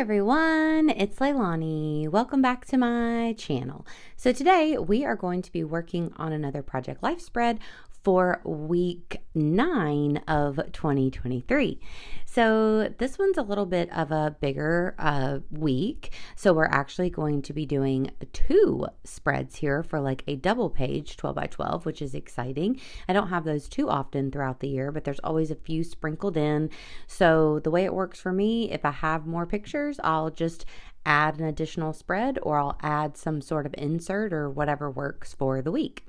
everyone, it's Leilani. Welcome back to my channel. So today we are going to be working on another Project Life spread for week 9 of 2023. So this one's a little bit of a bigger week. So we're actually going to be doing 2 spreads here for like a double page 12 by 12, which is exciting. I don't have those too often throughout the year, but there's always a few sprinkled in. So the way it works for me, if I have more pictures, I'll just add an additional spread or I'll add some sort of insert or whatever works for the week.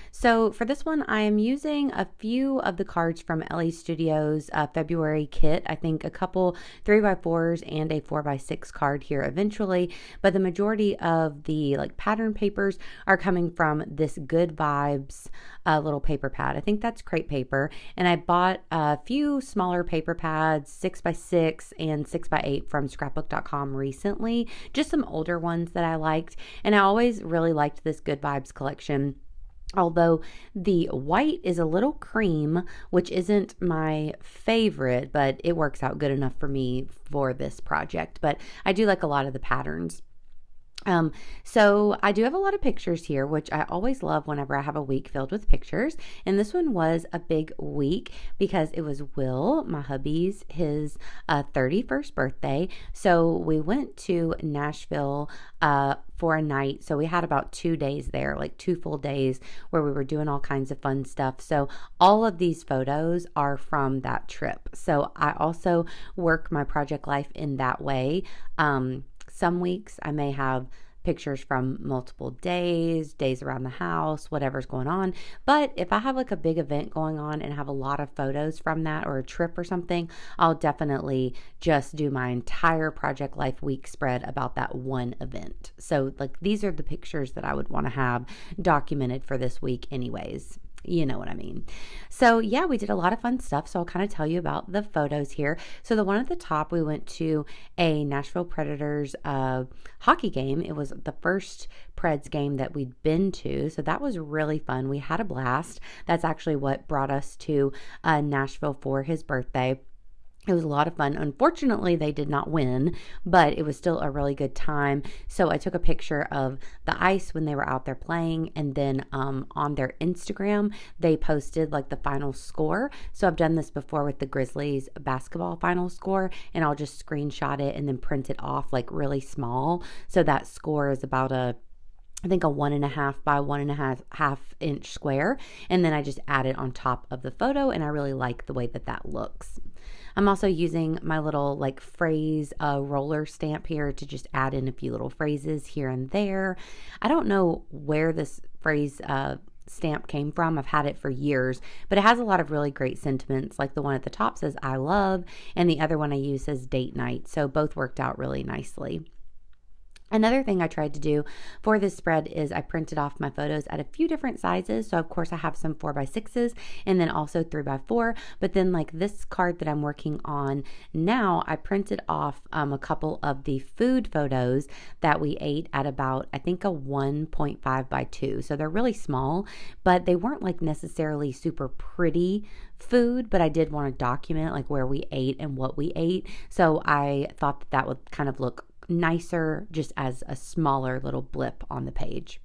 So for this one, I am using a few of the cards from LA Studios February kit. I think a couple 3x4s and a 4x6 card here eventually, but the majority of the pattern papers are coming from this Good Vibes little paper pad. I think that's crepe paper, and I bought a few smaller paper pads, 6x6 and 6x8 from scrapbook.com recently, just some older ones that I liked, and I always really liked this Good Vibes collection. Although the white is a little cream, which isn't my favorite, but it works out good enough for me for this project. But I do like a lot of the patterns. So I do have a lot of pictures here, which I always love whenever I have a week filled with pictures. And this one was a big week because it was Will, my hubby's, his 31st birthday. So we went to Nashville for a night. So we had about 2 days there, like 2 full days where we were doing all kinds of fun stuff. So all of these photos are from that trip. So I also work my project life in that way. Some weeks I may have pictures from multiple days around the house, whatever's going on. But if I have like a big event going on and have a lot of photos from that or a trip or something, I'll definitely just do my entire Project Life week spread about that one event. So these are the pictures that I would want to have documented for this week anyways. You know what I mean. So yeah, we did a lot of fun stuff. So I'll kind of tell you about the photos here. So the one at the top, we went to a Nashville Predators hockey game. It was the first Preds game that we'd been to. So that was really fun. We had a blast. That's actually what brought us to Nashville for his birthday. It was a lot of fun. Unfortunately, they did not win, but it was still a really good time. So I took a picture of the ice when they were out there playing, and then on their Instagram, they posted the final score. So I've done this before with the Grizzlies basketball final score, and I'll just screenshot it and then print it off really small. So that score is about I think a 1.5 by 1.5 inch square. And then I just add it on top of the photo, and I really like the way that looks. I'm also using my little phrase roller stamp here to just add in a few little phrases here and there. I don't know where this phrase stamp came from. I've had it for years, but it has a lot of really great sentiments. Like the one at the top says I love, and the other one I use says date night. So both worked out really nicely. Another thing I tried to do for this spread is I printed off my photos at a few different sizes. So of course I have some 4x6s and then also 3x4. But then this card that I'm working on now, I printed off a couple of the food photos that we ate at about, I think, a 1.5 by 2. So they're really small, but they weren't necessarily super pretty food, but I did want to document where we ate and what we ate. So I thought that would kind of look nicer just as a smaller little blip on the page.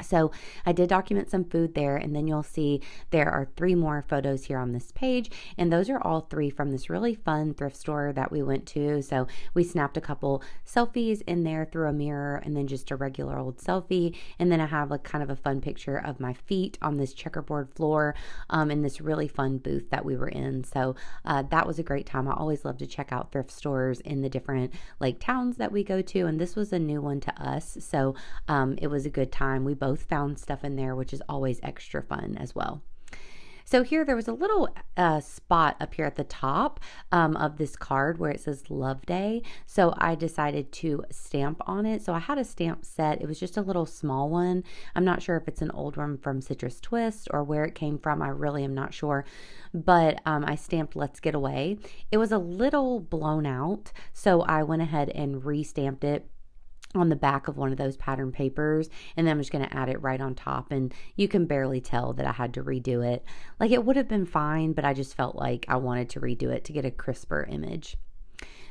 So I did document some food there, and then you'll see there are 3 more photos here on this page, and those are all 3 from this really fun thrift store that we went to. So we snapped a couple selfies in there through a mirror, and then just a regular old selfie, and then I have kind of a fun picture of my feet on this checkerboard floor in this really fun booth that we were in. So that was a great time. I always love to check out thrift stores in the different towns that we go to, and this was a new one to us, so it was a good time. We both found stuff in there, which is always extra fun as well. So here there was a little spot up here at the top of this card where it says Love Day. So I decided to stamp on it. So I had a stamp set. It was just a little small one. I'm not sure if it's an old one from Citrus Twist or where it came from. I really am not sure. But I stamped Let's Get Away. It was a little blown out, so I went ahead and re-stamped it on the back of one of those pattern papers, and then I'm just going to add it right on top, and you can barely tell that I had to redo it. It would have been fine, but I just felt like I wanted to redo it to get a crisper image.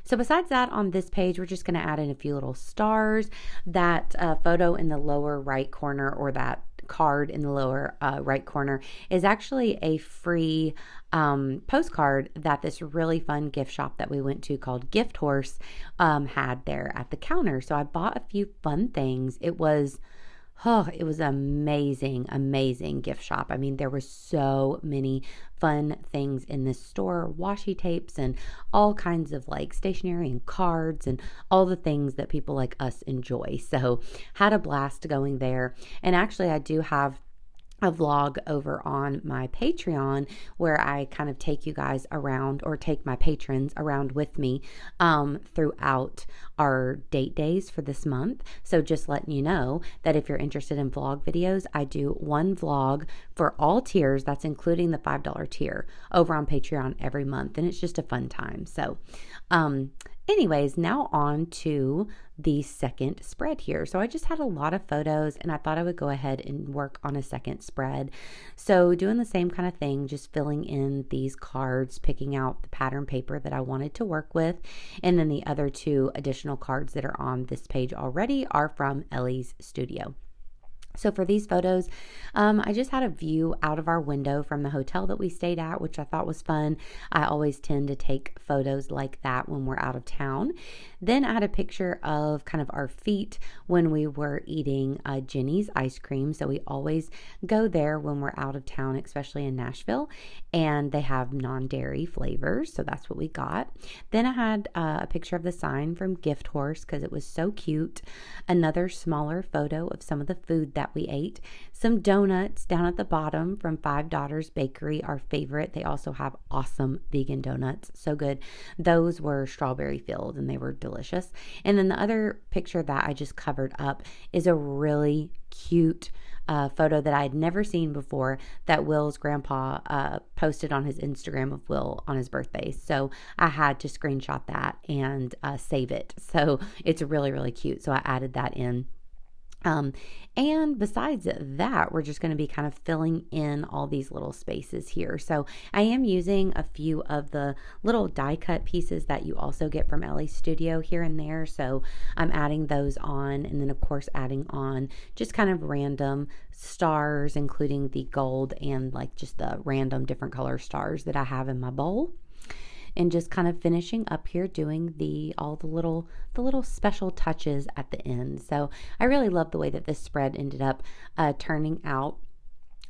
So besides that, on this page, we're just going to add in a few little stars. That photo in the lower right corner, or that card in the lower right corner, is actually a free postcard that this really fun gift shop that we went to called Gift Horse had there at the counter. So I bought a few fun things. It was amazing, amazing gift shop. I mean, there were so many fun things in this store, washi tapes and all kinds of like stationery and cards and all the things that people like us enjoy. So had a blast going there. And actually, I do have a vlog over on my Patreon where I kind of take you guys around, or take my patrons around with me throughout our date days for this month. So just letting you know that if you're interested in vlog videos, I do one vlog for all tiers, that's including the $5 tier, over on Patreon every month, and it's just a fun time. So anyways, now on to the second spread here. So I just had a lot of photos, and I thought I would go ahead and work on a second spread. So doing the same kind of thing, just filling in these cards, picking out the pattern paper that I wanted to work with. And then the other two additional cards that are on this page already are from Ellie's Studio. So for these photos, I just had a view out of our window from the hotel that we stayed at, which I thought was fun. I always tend to take photos like that when we're out of town. Then I had a picture of kind of our feet when we were eating Jenny's ice cream. So we always go there when we're out of town, especially in Nashville, and they have non-dairy flavors. So that's what we got. Then I had a picture of the sign from Gift Horse because it was so cute. Another smaller photo of some of the food that we ate. Some donuts down at the bottom from Five Daughters Bakery, our favorite. They also have awesome vegan donuts. So good. Those were strawberry filled and they were delicious. And then the other picture that I just covered up is a really cute photo that I had never seen before that Will's grandpa posted on his Instagram of Will on his birthday. So I had to screenshot that and save it. So it's really, really cute. So I added that in. And besides that, we're just going to be kind of filling in all these little spaces here. So I am using a few of the little die cut pieces that you also get from Ellie's Studio here and there. So I'm adding those on, and then of course adding on just kind of random stars, including the gold and like just the random different color stars that I have in my bowl. And just kind of finishing up here doing all the little special touches at the end. So I really love the way that this spread ended up turning out.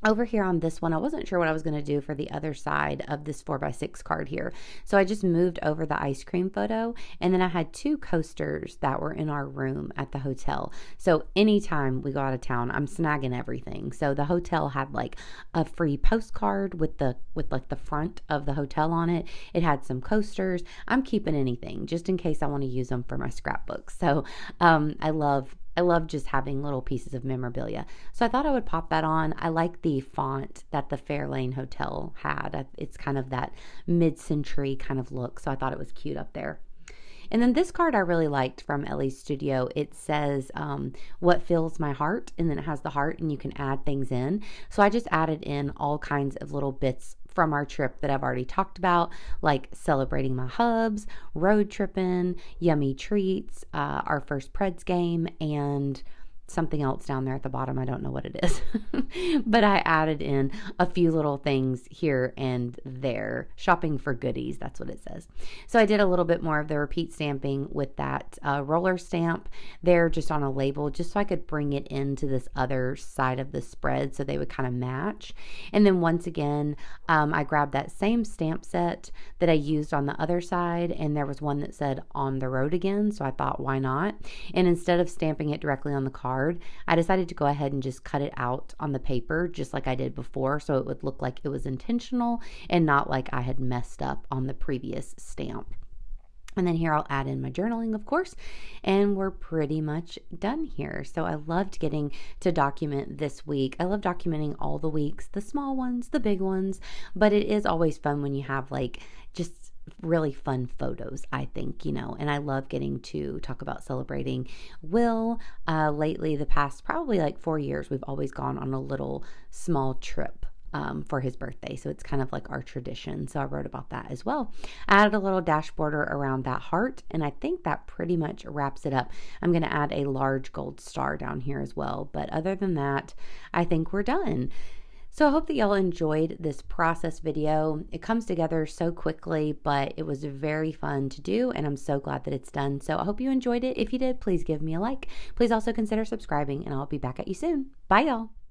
Over here on this one, I wasn't sure what I was going to do for the other side of this 4x6 card here. So I just moved over the ice cream photo, and then I had two coasters that were in our room at the hotel. So anytime we go out of town, I'm snagging everything. So the hotel had like a free postcard with like the front of the hotel on it. It had some coasters. I'm keeping anything just in case I want to use them for my scrapbook. So I love just having little pieces of memorabilia. So I thought I would pop that on. I like the font that the Fairlane Hotel had. It's kind of that mid-century kind of look. So I thought it was cute up there. And then this card I really liked from Ellie's Studio. It says, what fills my heart? And then it has the heart and you can add things in. So I just added in all kinds of little bits from our trip that I've already talked about, like celebrating my hubs, road tripping, yummy treats, our first Preds game, and something else down there at the bottom. I don't know what it is, but I added in a few little things here and there. Shopping for goodies, that's what it says. So I did a little bit more of the repeat stamping with that roller stamp there just on a label, just so I could bring it into this other side of the spread so they would kind of match. And then once again, I grabbed that same stamp set that I used on the other side, and there was one that said on the road again, so I thought, why not? And instead of stamping it directly on the card, I decided to go ahead and just cut it out on the paper just like I did before, so it would look like it was intentional and not like I had messed up on the previous stamp. And then here I'll add in my journaling, of course, and we're pretty much done here. So I loved getting to document this week. I love documenting all the weeks, the small ones, the big ones, but it is always fun when you have like just really fun photos, I think, and I love getting to talk about celebrating Will. Lately, the past probably like 4 years, we've always gone on a little small trip for his birthday. So it's kind of like our tradition. So I wrote about that as well. I added a little dash border around that heart, and I think that pretty much wraps it up. I'm going to add a large gold star down here as well. But other than that, I think we're done. So I hope that y'all enjoyed this process video. It comes together so quickly, but it was very fun to do, and I'm so glad that it's done. So I hope you enjoyed it. If you did, please give me a like. Please also consider subscribing, and I'll be back at you soon. Bye, y'all.